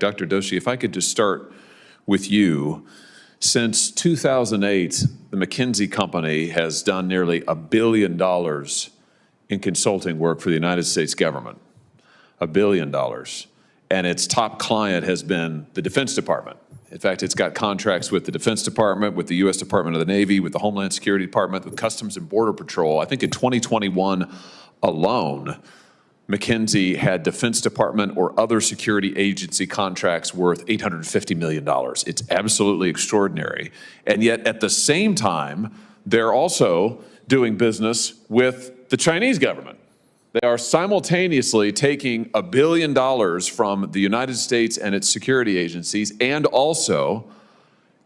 Dr. Doshi, if I could just start with you. Since 2008, the McKinsey company has done nearly $1 billion in consulting work for the United States government. $1 billion. And its top client has been the Defense Department. In fact, it's got contracts with the Defense Department, with the U.S. Department of the Navy, with the Homeland Security Department, with Customs and Border Patrol. I think in 2021 alone, McKinsey had Defense Department or other security agency contracts worth $850 million. It's absolutely extraordinary. And yet, at the same time, they're also doing business with the Chinese government. They are simultaneously taking $1 billion from the United States and its security agencies and also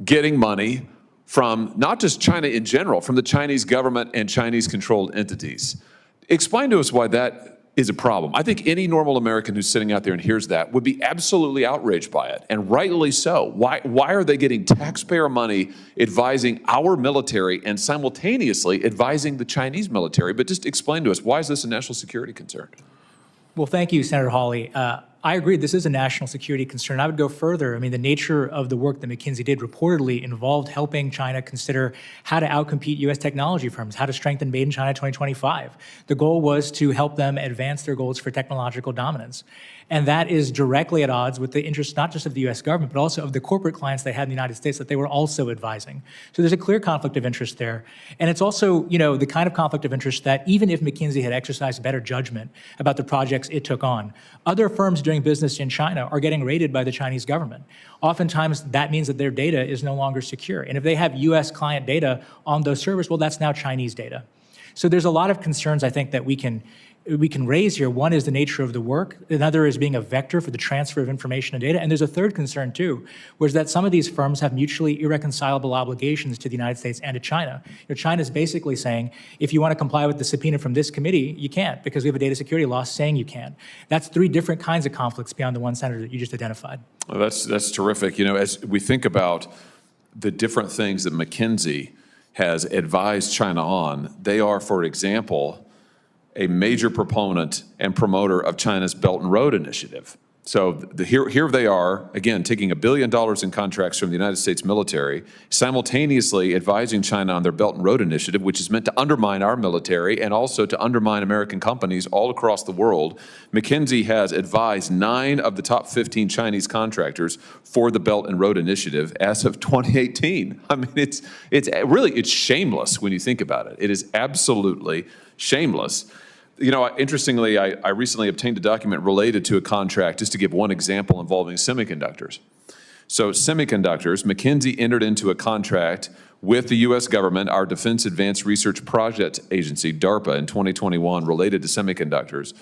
getting money from not just China in general, from the Chinese government and Chinese-controlled entities. Explain to us why that is a problem. I think any normal American who's sitting out there and hears that would be absolutely outraged by it, and rightly so. Why are they getting taxpayer money advising our military and simultaneously advising the Chinese military? But just explain to us, why is this a national security concern? Well, thank you, Senator Hawley. I agree this is a national security concern. I would go further. I mean, the nature of the work that McKinsey did reportedly involved helping China consider how to outcompete U.S. technology firms, how to strengthen Made in China 2025. The goal was to help them advance their goals for technological dominance. And that is directly at odds with the interests not just of the U.S. government, but also of the corporate clients they had in the United States that they were also advising. So there's a clear conflict of interest there. And it's also, the kind of conflict of interest that even if McKinsey had exercised better judgment about the projects it took on, other firms doing business in China are getting raided by the Chinese government. Oftentimes, that means that their data is no longer secure. And if they have U.S. client data on those servers, well, that's now Chinese data. So there's a lot of concerns, I think, that we can raise here. One is the nature of the work. Another is being a vector for the transfer of information and data. And there's a third concern, too, which is that some of these firms have mutually irreconcilable obligations to the United States and to China. China's basically saying, if you want to comply with the subpoena from this committee, you can't, because we have a data security law saying you can. That's three different kinds of conflicts beyond the one, Senator, that you just identified. Well, that's terrific. As we think about the different things that McKinsey has advised China on, they are, for example, a major proponent and promoter of China's Belt and Road Initiative. So here they are, again, taking $1 billion in contracts from the United States military, simultaneously advising China on their Belt and Road Initiative, which is meant to undermine our military and also to undermine American companies all across the world. McKinsey has advised 9 of the top 15 Chinese contractors for the Belt and Road Initiative as of 2018. I mean, it's shameless when you think about it. It is absolutely shameless. Interestingly, I recently obtained a document related to a contract, just to give one example, involving semiconductors. So semiconductors, McKinsey entered into a contract with the U.S. government, our Defense Advanced Research Project Agency, DARPA, in 2021 related to semiconductors.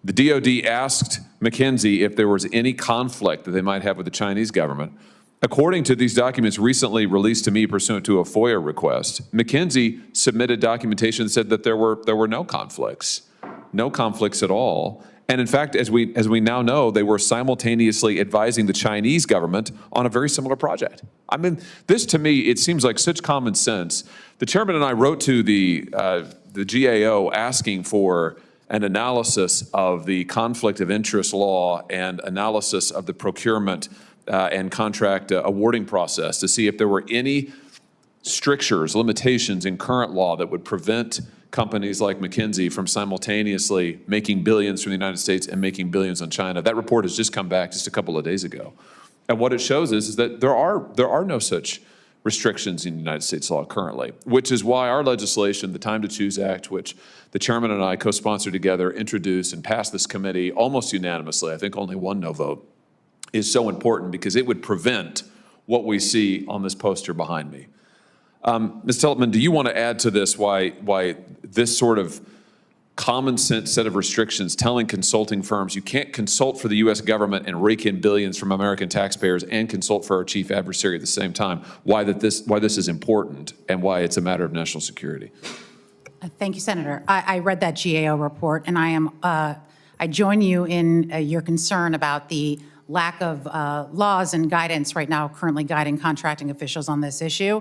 The DoD asked McKinsey if there was any conflict that they might have with the Chinese government. According to these documents recently released to me pursuant to a FOIA request, McKinsey submitted documentation that said that there were no conflicts at all. And in fact, as we now know, they were simultaneously advising the Chinese government on a very similar project. I mean, this to me, it seems like such common sense. The chairman and I wrote to the GAO asking for an analysis of the conflict of interest law and analysis of the procurement and contract awarding process to see if there were any strictures, limitations in current law that would prevent companies like McKinsey from simultaneously making billions from the United States and making billions on China. That report has just come back just a couple of days ago. And what it shows is that there are no such restrictions in United States law currently, which is why our legislation, the Time to Choose Act, which the chairman and I co-sponsored together, introduced and passed this committee almost unanimously, I think only one no vote, is so important because it would prevent what we see on this poster behind me. Ms. Teltman, do you want to add to this why this sort of common sense set of restrictions telling consulting firms you can't consult for the U.S. government and rake in billions from American taxpayers and consult for our chief adversary at the same time, why this is important and why it's a matter of national security? Thank you, Senator. I read that GAO report, and I join you in your concern about the lack of laws and guidance right now currently guiding contracting officials on this issue.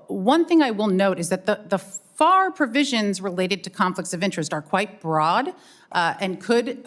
One thing I will note is that the FAR provisions related to conflicts of interest are quite broad and could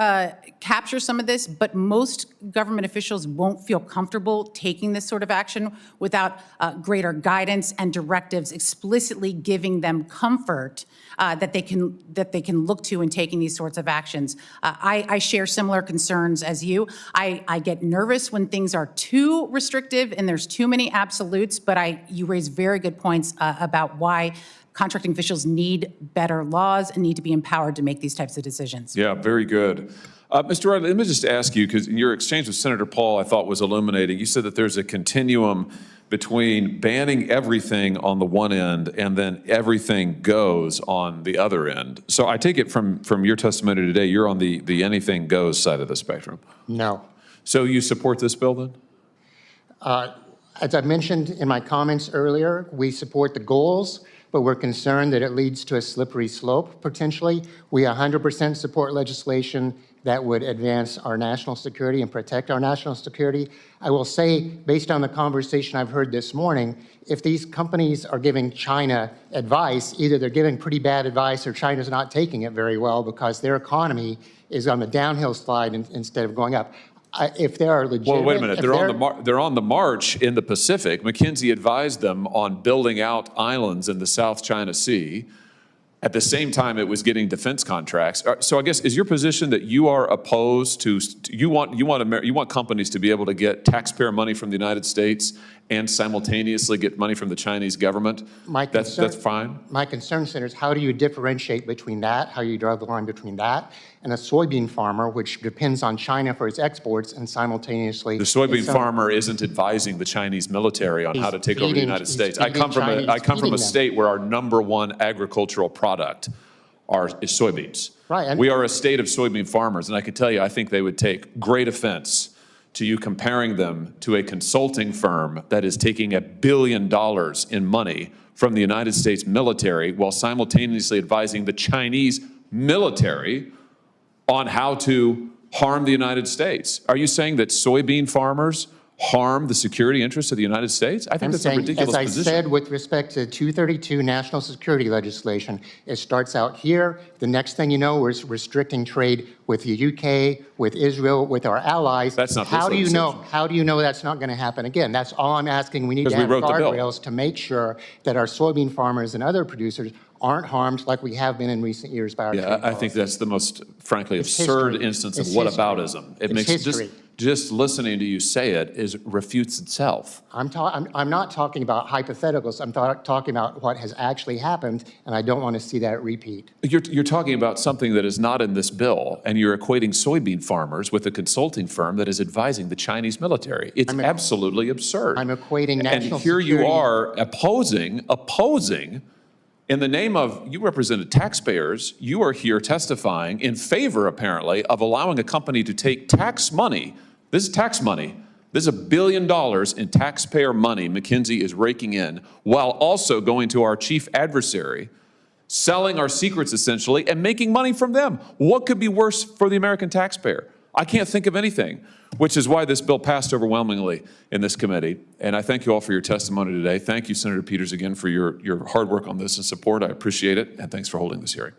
capture some of this, but most government officials won't feel comfortable taking this sort of action without greater guidance and directives explicitly giving them comfort that they can look to in taking these sorts of actions. I share similar concerns as you. I get nervous when things are too restrictive and there's too many absolutes, but you raise very good points about why contracting officials need better laws and need to be empowered to make these types of decisions. Yeah, very good. Mr. Riley, let me just ask you, because your exchange with Senator Paul I thought was illuminating. You said that there's a continuum between banning everything on the one end and then everything goes on the other end. So I take it from your testimony today, you're on the anything goes side of the spectrum. No. So you support this bill then? As I mentioned in my comments earlier, we support the goals, but we're concerned that it leads to a slippery slope, potentially. We 100% support legislation that would advance our national security and protect our national security. I will say, based on the conversation I've heard this morning, if these companies are giving China advice, either they're giving pretty bad advice or China's not taking it very well because their economy is on the downhill slide instead of going up. If they are legitimate... Well, wait a minute. They're on the march in the Pacific. McKinsey advised them on building out islands in the South China Sea. At the same time, it was getting defense contracts. So I guess, is your position that you are opposed to, you want companies to be able to get taxpayer money from the United States and simultaneously get money from the Chinese government? That's fine? My concern, Senator, is how do you differentiate between that, how you draw the line between that, and a soybean farmer, which depends on China for its exports and simultaneously... The soybean farmer isn't advising the Chinese military on how to take over the United States. I come from a state where our #1 agricultural product is soybeans. Right. We are a state of soybean farmers, and I can tell you, I think they would take great offense to you comparing them to a consulting firm that is taking $1 billion in money from the United States military while simultaneously advising the Chinese military on how to harm the United States. Are you saying that soybean farmers harm the security interests of the United States? I think that's a ridiculous position. As I said, with respect to 232 national security legislation, it starts out here. The next thing you know, we're restricting trade with the UK, with Israel, with our allies. That's not how do you know that's not going to happen again? That's all I'm asking. We need to have guardrails to make sure that our soybean farmers and other producers aren't harmed like we have been in recent years by our trade policy. I think that's the most, frankly, absurd instance of whataboutism. It makes just listening to you say it refutes itself. I'm not talking about hypotheticals. I'm talking about what has actually happened, and I don't want to see that repeat. You're talking about something that is not in this bill, and you're equating soybean farmers with a consulting firm that is advising the Chinese military. It's absolutely absurd. I'm equating national security. And here security. you are opposing, in the name of, you represented taxpayers, you are here testifying in favor, apparently, of allowing a company to take tax money. This is tax money. This is $1 billion in taxpayer money McKinsey is raking in, while also going to our chief adversary, selling our secrets essentially, and making money from them. What could be worse for the American taxpayer? I can't think of anything, which is why this bill passed overwhelmingly in this committee. And I thank you all for your testimony today. Thank you, Senator Peters, again for your hard work on this and support. I appreciate it, and thanks for holding this hearing.